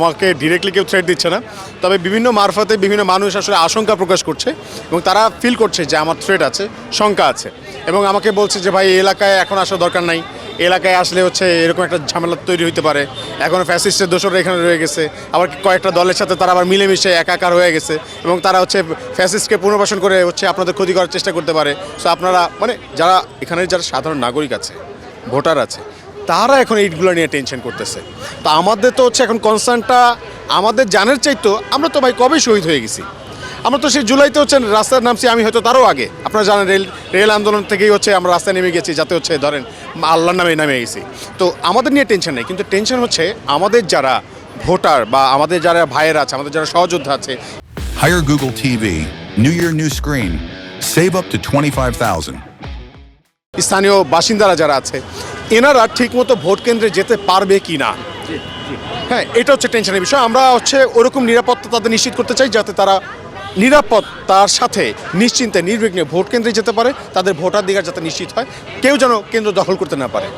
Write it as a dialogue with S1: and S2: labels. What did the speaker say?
S1: আমাকে ডিরেক্টলি কেউ থ্রেট দিচ্ছে না, তবে বিভিন্ন মারফতে বিভিন্ন মানুষ আসলে আশঙ্কা প্রকাশ করছে এবং তারা ফিল করছে যে আমার থ্রেট আছে, শঙ্কা আছে, এবং আমাকে বলছে যে ভাই এই এলাকায় এখন আসার দরকার নাই, এলাকায় আসলে হচ্ছে এরকম একটা ঝামেলা তৈরি হতে পারে, এখন ফ্যাসিস্টের দোসররা এখানে রয়ে গেছে, আবার কয়েকটা দলের সাথে তারা আবার মিলেমিশে একাকার হয়ে গেছে এবং তারা হচ্ছে ফ্যাসিস্টকে পুনর্বাসন করে হচ্ছে আপনাদের ক্ষতি করার চেষ্টা করতে পারে। সো আপনারা মানে যারা এখানের যারা সাধারণ নাগরিক আছে, ভোটার আছে, তারা এখন এইগুলো নিয়ে টেনশন করতেছে। তা আমাদের তো হচ্ছে এখন কনসার্নটা আমাদের জানের চাইতো আমরা তো ভাই কবে শহীদ হয়ে গেছি, আমরা তো সেই জুলাইতে হচ্ছে রাস্তায় নামছি, আমি হয়তো তারও আগে, আপনারা জানেন রেল আন্দোলন থেকেই হচ্ছে আমরা রাস্তায় নেমে গেছি, যাতে হচ্ছে ধরেন আল্লাহর নামে নেমে গেছি। তো আমাদের নিয়ে টেনশন নেই, কিন্তু টেনশন হচ্ছে আমাদের যারা ভোটার বা আমাদের যারা ভাইয়েরা আছে, আমাদের যারা সহযোদ্ধা আছে।
S2: Hire Google TV. New year, new screen. Save up to 25,000.
S1: স্থানীয় বাসিন্দারা যারা আছে এনারা ঠিকমতো ভোট কেন্দ্রে যেতে পারবে কি না, হ্যাঁ এটা হচ্ছে টেনশনের বিষয়। আমরা হচ্ছে ওরকম নিরাপত্তা তাদের নিশ্চিত করতে চাই যাতে তারা নিরাপত্তার সাথে নিশ্চিন্তে নির্বিঘ্নে ভোট কেন্দ্রে যেতে পারে, তাদের ভোটাধিকার যাতে নিশ্চিত হয়, কেউ যেন কেন্দ্র দখল করতে না পারে।